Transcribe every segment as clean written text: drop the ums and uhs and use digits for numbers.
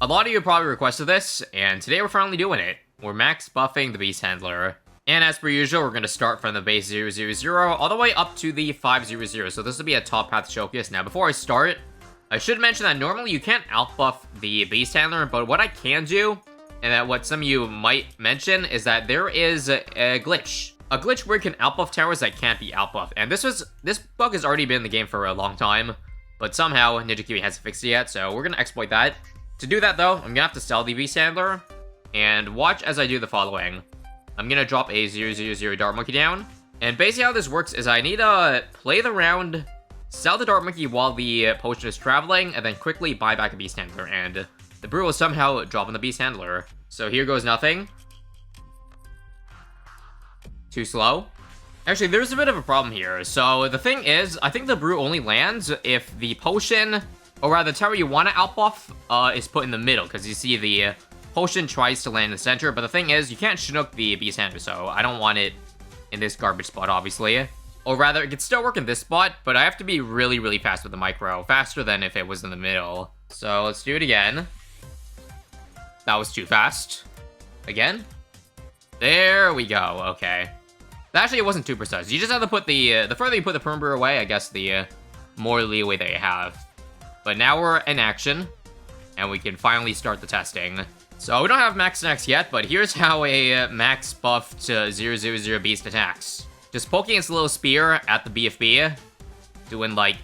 A lot of you probably requested this, and today we're finally doing it. We're max buffing the Beast Handler. And as per usual, we're going to start from the base 000 all the way up to the 500. So this will be a top path showcase. Now, before I start, I should mention that normally you can't outbuff the Beast Handler, but what I can do, and that what some of you might mention, is that there is a glitch. A glitch where you can outbuff towers that can't be outbuffed. And this bug has already been in the game for a long time, but somehow Ninja Kiwi hasn't fixed it yet, so we're going to exploit that. To do that, though, I'm going to have to sell the Beast Handler, and watch as I do the following. I'm going to drop a 000 Dart Monkey down, and basically how this works is I need to play the round, sell the Dart Monkey while the potion is traveling, and then quickly buy back a Beast Handler, and the brew will somehow drop on the Beast Handler. So here goes nothing. Too slow. Actually, there's a bit of a problem here. So the thing is, I think the brew only lands if the potion, or rather the tower you want to outbuff, is put in the middle, because you see the potion tries to land in the center, but the thing is, you can't Chinook the Beast Handler, so I don't want it in this garbage spot, obviously. Or rather, it could still work in this spot, but I have to be really, really fast with the micro, faster than if it was in the middle. So let's do it again. That was too fast. Again. There we go, okay. Actually, it wasn't too precise. You just have to put the further you put the Perm Brew away, I guess the more leeway that you have. But now we're in action, and we can finally start the testing. So we don't have max snacks yet, but here's how a max buffed 000 beast attacks. Just poking its little spear at the BFB, doing like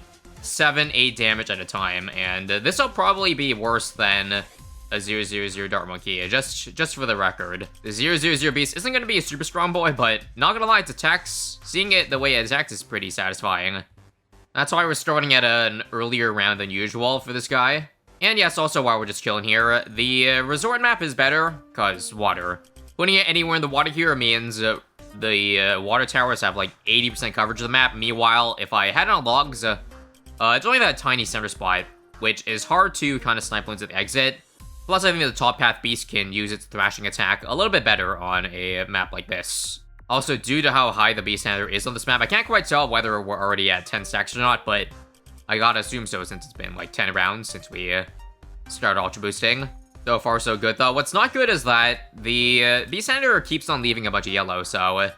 7-8 damage at a time, and this will probably be worse than a 000 Dart Monkey, just for the record. The 000 beast isn't going to be a super strong boy, but not gonna lie, its attacks, seeing it the way it attacks is pretty satisfying. That's why we're starting at an earlier round than usual for this guy. And yes, also why we're just chilling here. The resort map is better, because water. Putting it anywhere in the water here means the water towers have like 80% coverage of the map. Meanwhile, if I had it on logs, it's only that tiny center spot, which is hard to kind of snipe Bloons at the exit. Plus, I think the top path beast can use its thrashing attack a little bit better on a map like this. Also, due to how high the Beast Handler is on this map, I can't quite tell whether we're already at 10 stacks or not, but I gotta assume so since it's been like 10 rounds since we started Ultra Boosting. So far, so good, though. What's not good is that the Beast Handler keeps on leaving a bunch of yellow, so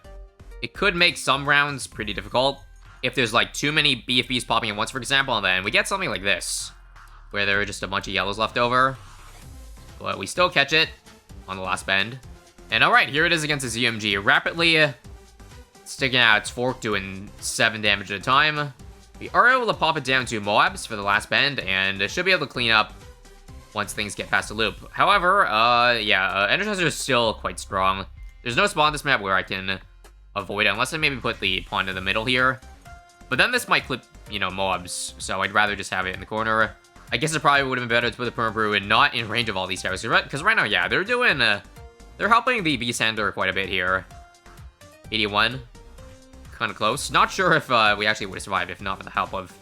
it could make some rounds pretty difficult. If there's like too many BFBs popping at once, for example, and then we get something like this, where there are just a bunch of yellows left over. But we still catch it on the last bend. And alright, here it is against the ZMG. Rapidly sticking out its fork, doing 7 damage at a time. We are able to pop it down to Moabs for the last bend, and should be able to clean up once things get past the loop. However, Energizer is still quite strong. There's no spot on this map where I can avoid it, unless I maybe put the pawn in the middle here. But then this might clip, you know, Moabs, so I'd rather just have it in the corner. I guess it probably would have been better to put the Perm Brew and not in range of all these towers. Because right now, yeah, they're doing, they're helping the Beast Handler quite a bit here. 81. Kind of close. Not sure if we actually would have survived if not for the help of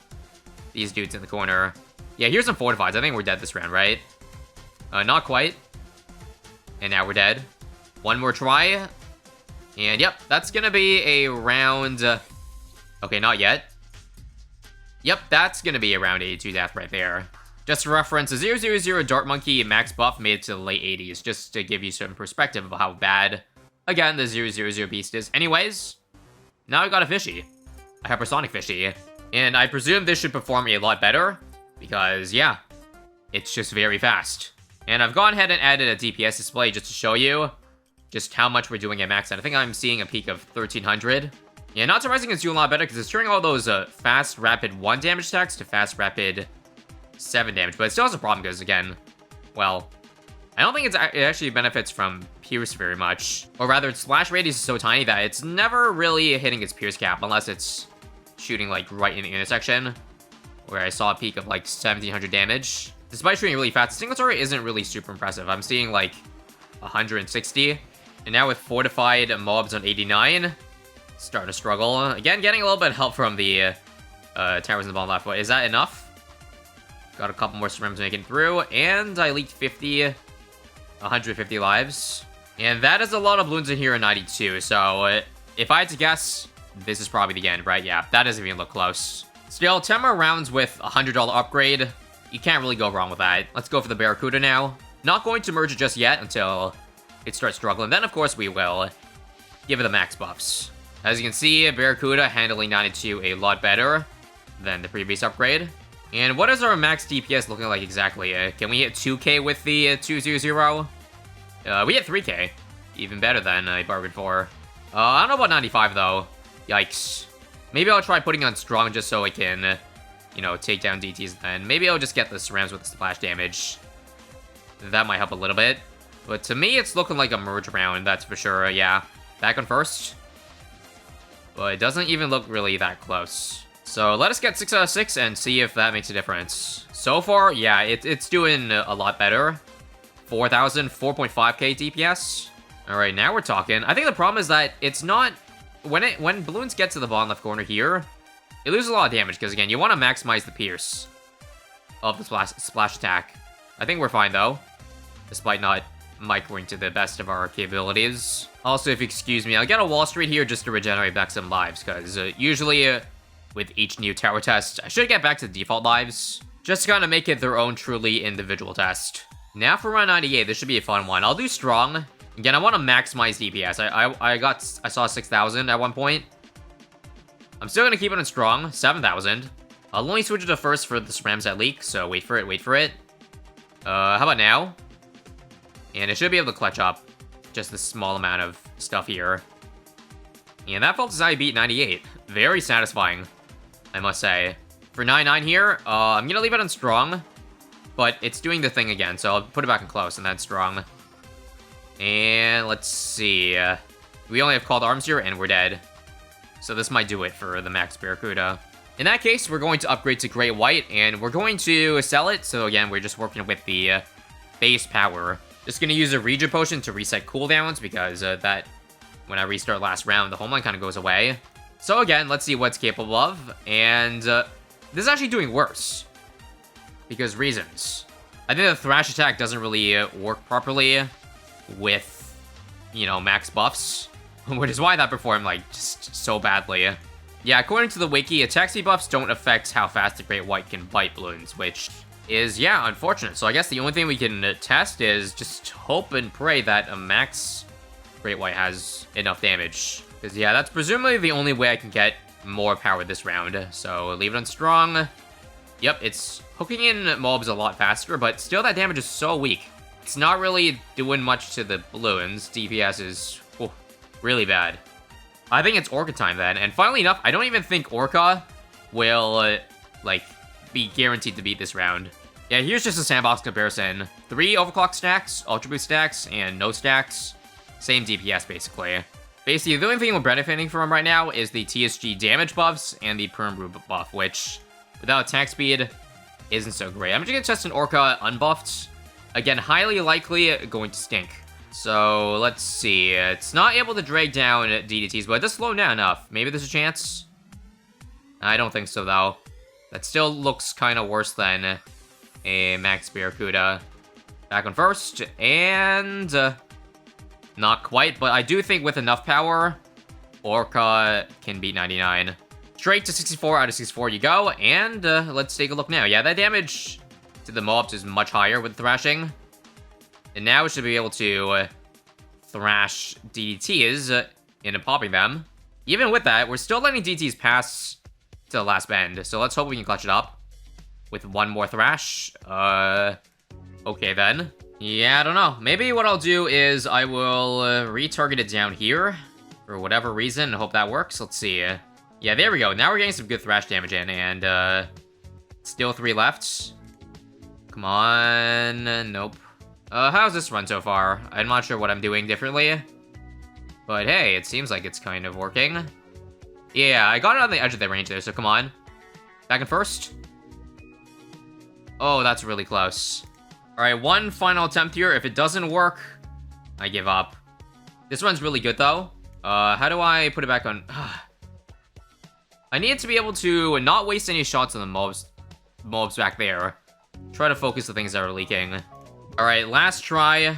these dudes in the corner. Yeah, here's some fortifieds. I think we're dead this round, right? Not quite. And now we're dead. One more try. And yep, that's gonna be a round... okay, not yet. Yep, that's gonna be a round 82 death right there. Just for reference, a 000 Dart Monkey max buff made it to the late 80s, just to give you some perspective of how bad, again, the 000 beast is. Anyways, now I got a fishy. A hypersonic fishy. And I presume this should perform a lot better, because, yeah, it's just very fast. And I've gone ahead and added a DPS display just to show you just how much we're doing at max. And I think I'm seeing a peak of 1300. Yeah, not surprising it's doing a lot better, because it's turning all those fast, rapid 1 damage attacks to fast, rapid 7 damage. But it still has a problem, because, again, well, I don't think it actually benefits from Pierce very much. Or rather, its slash radius is so tiny that it's never really hitting its Pierce cap, unless it's shooting, like, right in the intersection, where I saw a peak of, like, 1700 damage. Despite shooting really fast, the Singletary isn't really super impressive. I'm seeing, like, 160. And now with Fortified Mobs on 89... starting to struggle. Again, getting a little bit of help from the towers in the bottom left. But is that enough? Got a couple more scrims making it through. And I leaked 150 lives. And that is a lot of Bloons in here in 92. So if I had to guess, this is probably the end, right? Yeah, that doesn't even look close. Still, 10 more rounds with a $100 upgrade. You can't really go wrong with that. Let's go for the Barracuda now. Not going to merge it just yet until it starts struggling. Then, of course, we will give it the max buffs. As you can see, Barracuda handling 92 a lot better than the previous upgrade. And what is our max DPS looking like exactly? Can we hit 2k with the 200? We hit 3k. Even better than I bargained for. I don't know about 95, though. Yikes. Maybe I'll try putting on strong just so I can, you know, take down DTs then. Maybe I'll just get the Cerams with the splash damage. That might help a little bit. But to me, it's looking like a merge round, that's for sure. Yeah. Back on first. But it doesn't even look really that close. So let us get 6 out of 6 and see if that makes a difference. So far, yeah, it's doing a lot better. 4,000, 4.5k DPS. Alright, now we're talking. I think the problem is that it's not... When balloons get to the bottom left corner here, it loses a lot of damage, because again, you want to maximize the pierce of the splash attack. I think we're fine, though, despite not microing to the best of our capabilities. Also, if you excuse me, I'll get a Wall Street here just to regenerate back some lives, because usually with each new tower test, I should get back to the default lives, just to kind of make it their own truly individual test. Now for round 98, this should be a fun one. I'll do strong. Again, I want to maximize DPS. I saw 6,000 at one point. I'm still gonna keep it in strong, 7,000. I'll only switch it to first for the Cerams that leak, so wait for it, wait for it. How about now? And it should be able to clutch up just this small amount of stuff here. And that felt as I beat 98. Very satisfying, I must say. For 99 here, I'm gonna leave it on strong, but it's doing the thing again, so I'll put it back in close and then strong. And let's see. We only have called arms here, and we're dead. So this might do it for the max Barracuda. In that case, we're going to upgrade to Great White, and we're going to sell it. So again, we're just working with the base power. Just gonna use a Regen Potion to reset cooldowns, because that, when I restart last round, the homeline kind of goes away. So again, let's see what's capable of. And this is actually doing worse. Because reasons. I think the Thrash attack doesn't really work properly with, you know, max buffs, which is why that performed, like, just so badly. Yeah, according to the wiki, attack speed buffs don't affect how fast the Great White can bite balloons, which is, yeah, unfortunate. So I guess the only thing we can test is just hope and pray that a max Great White has enough damage. Because, yeah, that's presumably the only way I can get more power this round. So leave it on strong. Yep, it's hooking in mobs a lot faster, but still that damage is so weak. It's not really doing much to the balloons. DPS is really bad. I think it's Orca time then. And funnily enough, I don't even think Orca will, like, be guaranteed to beat this round. Yeah, here's just a sandbox comparison. 3 overclock stacks, ultra boost stacks, and no stacks. Same DPS, basically. Basically, the only thing we're benefiting from right now is the TSG damage buffs and the perm brew buff, which, without attack speed, isn't so great. I'm just gonna test an Orca unbuffed. Again, highly likely going to stink. So, let's see. It's not able to drag down DDTs, but it does slow down enough. Maybe there's a chance? I don't think so, though. That still looks kind of worse than a max Barracuda. Back on first, and not quite, but I do think with enough power, Orca can beat 99. Straight to 64 out of 64 you go, and let's take a look now. Yeah, that damage to the mobs is much higher with thrashing. And now we should be able to thrash DDTs into popping them. Even with that, we're still letting DDTs pass to the last bend. So let's hope we can clutch it up with one more thrash. Okay then. Yeah, I don't know. Maybe what I'll do is I will retarget it down here for whatever reason. I hope that works. Let's see. Yeah, there we go. Now we're getting some good thrash damage in, and still 3 left. Come on. Nope. How's this run so far? I'm not sure what I'm doing differently. But hey, it seems like it's kind of working. Yeah, I got it on the edge of the range there, so come on. Back in first. Oh, that's really close. Alright, one final attempt here. If it doesn't work, I give up. This one's really good, though. How do I put it back on? I need to be able to not waste any shots on the mobs back there. Try to focus the things that are leaking. Alright, last try.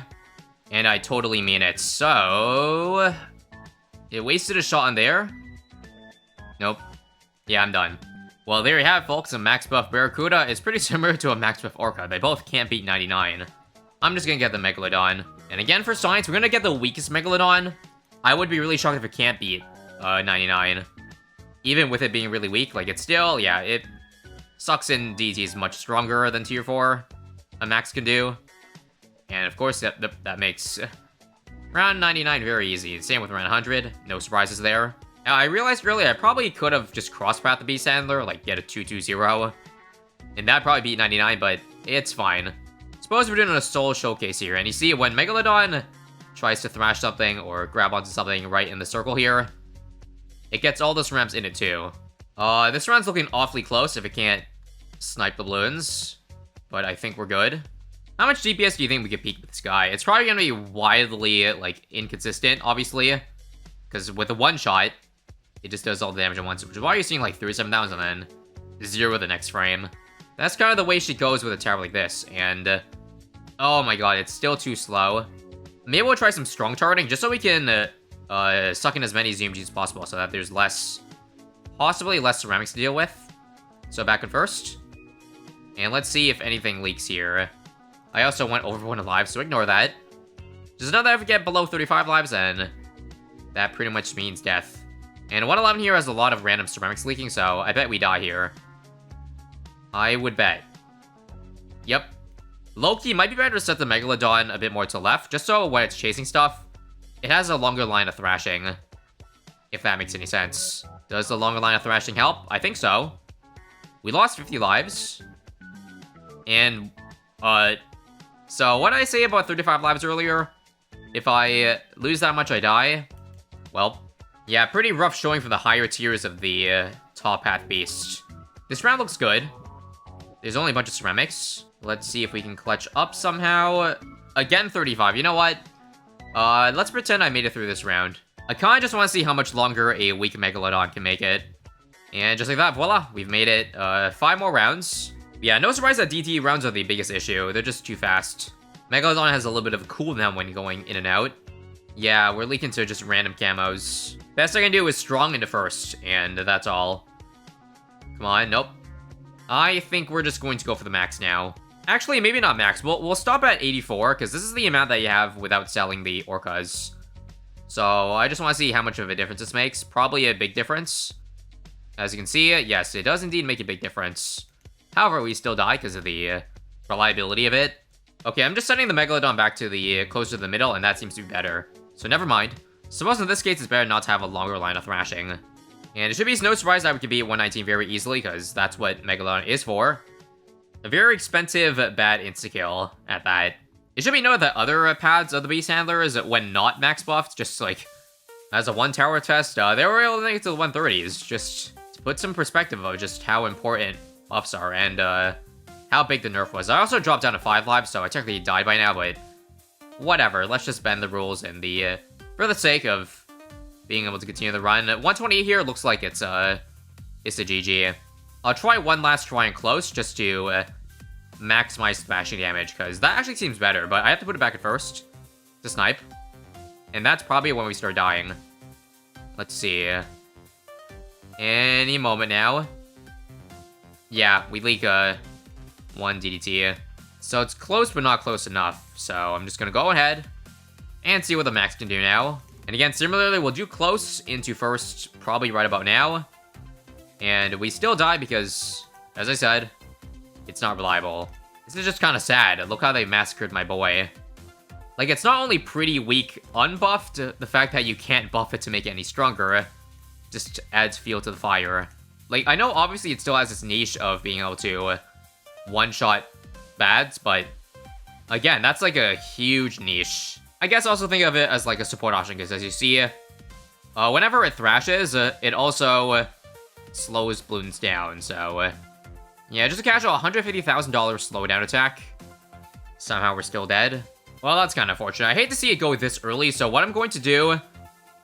And I totally mean it. So, it wasted a shot on there. Nope. Yeah, I'm done. Well, there you have it, folks. A max buff Barracuda is pretty similar to a max buff Orca. They both can't beat 99. I'm just gonna get the Megalodon. And again, for science, we're gonna get the weakest Megalodon. I would be really shocked if it can't beat 99. Even with it being really weak, like, it's still, yeah, it sucks in DT is much stronger than tier 4 a max can do. And of course, that makes round 99 very easy. Same with round 100, no surprises there. Now, I realized earlier I probably could have just cross-pathed the Beast Handler, like get a 2-2-0. And that'd probably beat 99, but it's fine. Suppose we're doing a soul showcase here, and you see when Megalodon tries to thrash something or grab onto something right in the circle here, it gets all those ramps in it too. This round's looking awfully close if it can't snipe the balloons, but I think we're good. How much DPS do you think we could peak with this guy? It's probably gonna be wildly, like, inconsistent, obviously, because with a one-shot, it just does all the damage at once, which is why you're seeing, like, 37,000 and then 0 the next frame. That's kind of the way she goes with a tower like this, and, oh my god, it's still too slow. Maybe we'll try some strong targeting, just so we can, suck in as many ZMGs as possible, so that there's possibly less ceramics to deal with. So back in first. And let's see if anything leaks here. I also went over 1 lives, so ignore that. Just know that if we get below 35 lives, then that pretty much means death. And 111 here has a lot of random ceramics leaking, so I bet we die here. I would bet. Yep. Low-key, might be better to set the Megalodon a bit more to the left, just so when it's chasing stuff, it has a longer line of thrashing. If that makes any sense. Does the longer line of thrashing help? I think so. We lost 50 lives. And, so what did I say about 35 lives earlier? If I lose that much, I die. Well, yeah, pretty rough showing for the higher tiers of the top path beast. This round looks good. There's only a bunch of ceramics. Let's see if we can clutch up somehow. Again, 35. You know what? Let's pretend I made it through this round. I kinda just want to see how much longer a weak Megalodon can make it. And just like that, voila, we've made it 5 more rounds. Yeah, no surprise that DT rounds are the biggest issue. They're just too fast. Megalodon has a little bit of a cooldown when going in and out. Yeah, we're leaking to just random camos. Best I can do is strong into first, and that's all. Come on, nope. I think we're just going to go for the max now. Actually, maybe not max. We'll stop at 84, because this is the amount that you have without selling the Orcas. So, I just want to see how much of a difference this makes. Probably a big difference. As you can see, yes, it does indeed make a big difference. However, we still die because of the reliability of it. Okay, I'm just sending the Megalodon back to the closer to the middle, and that seems to be better. So never mind. Suppose in this case, it's better not to have a longer line of thrashing. And it should be no surprise that we could beat 119 very easily, because that's what Megalodon is for. A very expensive, bad insta-kill at that. It should be noted that other paths of the Beast Handlers, when not max buffed, just like, as a 1-tower test, they were able to make it to the 130s, just to put some perspective of just how important buffs are, and how big the nerf was. I also dropped down to 5 lives, so I technically died by now, but whatever, let's just bend the rules and for the sake of being able to continue the run. 128 here looks like it's a GG. I'll try one last try and close, just to maximize smashing damage, because that actually seems better, but I have to put it back at first to snipe. And that's probably when we start dying. Let's see. Any moment now. Yeah, we leak 1 DDT. So it's close, but not close enough. So I'm just gonna go ahead and see what the max can do now. And again, similarly, we'll do close into first, probably right about now. And we still die because, as I said, it's not reliable. This is just kind of sad. Look how they massacred my boy. Like, it's not only pretty weak unbuffed, the fact that you can't buff it to make it any stronger just adds fuel to the fire. Like, I know obviously it still has this niche of being able to one-shot bads, but again, that's like a huge niche. I guess also think of it as like a support option, because as you see, whenever it thrashes, it also slows Bloons down, so yeah, just a casual $150,000 slowdown attack. Somehow we're still dead. Well, that's kind of unfortunate. I hate to see it go this early, so what I'm going to do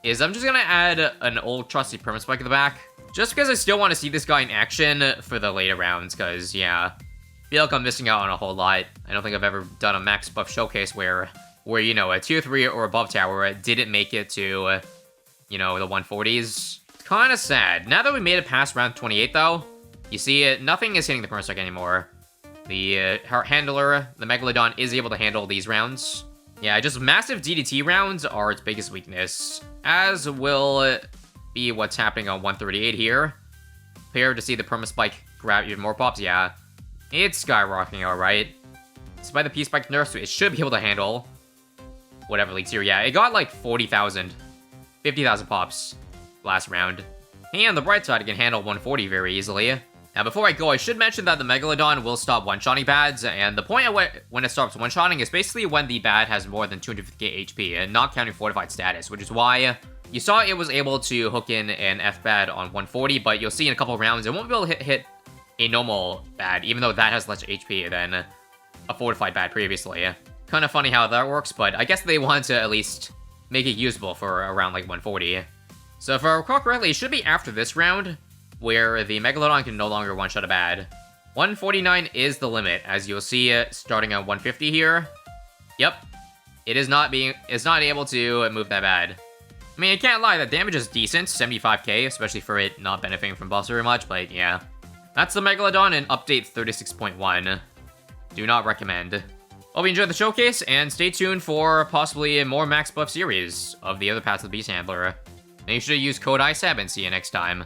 is I'm just going to add an old trusty perma spike in the back. Just because I still want to see this guy in action for the later rounds, because, yeah, I feel like I'm missing out on a whole lot. I don't think I've ever done a max buff showcase where you know, a tier 3 or above tower didn't make it to, you know, the 140s. It's kind of sad. Now that we made it past round 28, though, you see, nothing is hitting the perma spike anymore. The handler, the Megalodon, is able to handle these rounds. Yeah, just massive DDT rounds are its biggest weakness, as will be what's happening on 138 here. Prepare to see the perma spike grab even more pops. Yeah, it's skyrocketing, alright. Despite the P-spike nerfs, it should be able to handle whatever leaks here. Yeah, it got like 40,000, 50,000 pops last round. And on the bright side, it can handle 140 very easily. Now, before I go, I should mention that the Megalodon will stop one-shotting bads, and the point at when it stops one-shotting is basically when the bad has more than 250k HP, and not counting fortified status, which is why you saw it was able to hook in an F-bad on 140, but you'll see in a couple rounds, it won't be able to hit a normal bad, even though that has less HP than a fortified bad previously. Kind of funny how that works, but I guess they want to at least make it usable for around like 140. So if I recall correctly, it should be after this round, where the Megalodon can no longer one-shot a bad. 149 is the limit, as you'll see it starting at 150 here. Yep, it's not able to move that bad. I mean, I can't lie, that damage is decent, 75k, especially for it not benefiting from buffs very much, but yeah. That's the Megalodon in update 36.1. Do not recommend. Hope you enjoyed the showcase, and stay tuned for possibly a more max buff series of the other Paths of the Beast Handler. Make sure to use code ISAB and see you next time.